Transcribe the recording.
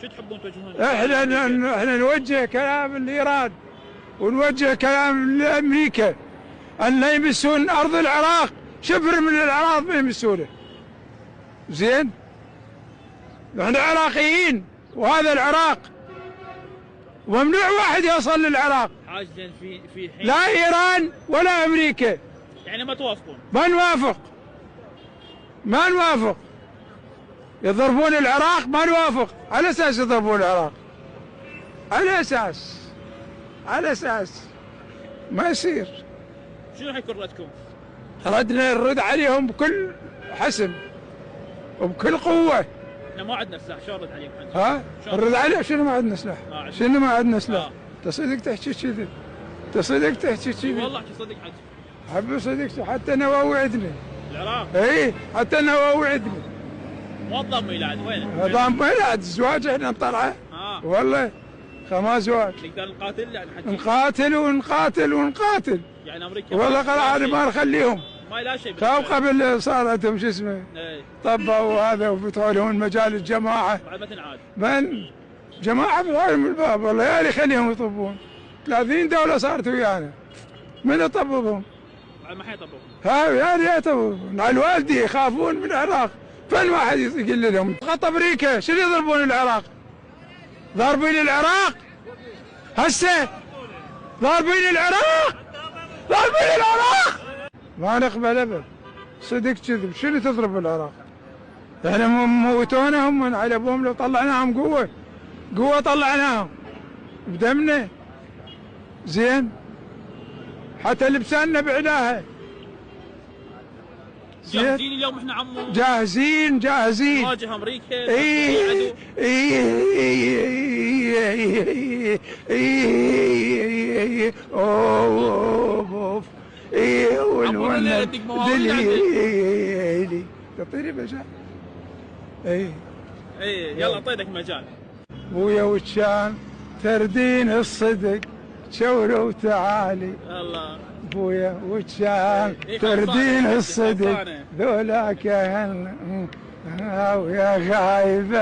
شو تحبون توجهون؟ احنا نوجه كلام لايران ونوجه كلام لامريكا ان لا يمسون ارض العراق، شبر من العراق ما يمسونه. زين؟ احنا عراقيين وهذا العراق، وممنوع واحد يوصل للعراق. حاجزا في حين لا ايران ولا امريكا. يعني ما توافقون؟ ما نوافق. يضربون العراق ما نوافق. على اساس يضربون العراق، على اساس ما يصير. شنو حيكون ردكم؟ ردنا نرد عليهم بكل حسم وبكل قوة. احنا ما عندنا سلاح، شلون نرد عليهم؟ ها؟ نرد عليهم. شنو ما عندنا سلاح؟ شنو ما عندنا سلاح؟ تصدق تحكي كذي؟ والله صدق حبي صدقت. حتى نواوي عندنا العراق. اي حتى نواوي عندنا. مو ضم الى عند وينه؟ ضم الى عند الزواج احنا نطلعه. والله 5 زواج. نقدر نقاتل يعني نقاتل يعني امريكا والله قال ما نخليهم. ما لا شيء قبل صار عندهم شو اسمه؟ طبوا هذا وفتحوا لهم مجال الجماعه. بعد ما تنعاد من جماعه فتحوا لهم الباب. والله يا لي خليهم يطبون. 30 دوله صارت ويانا. من يطببهم؟ بعد ما حيطبوهم. يا ريت يطببون. الوالدي يخافون من العراق. فين واحد يقول لهم خط امريكا شنو يضربون العراق؟ ضاربين العراق هسه، ضاربين العراق ما نقبل ابد. صدق كذب. شنو تضرب العراق؟ احنا موتونا هم على ابوهم. لو طلعناهم قوه طلعناهم بدمنا. زين؟ حتى لبساننا بعناها. جاهزين اليوم احنا عمو؟ جاهزين نواجه امريكا. تعطيني مجال. يلا اعطيتك مجال. بويا وشان تردين الصدق شوروا وتعالي. الله بويا وشان تردين الصدق ذولاك ويا غايبه.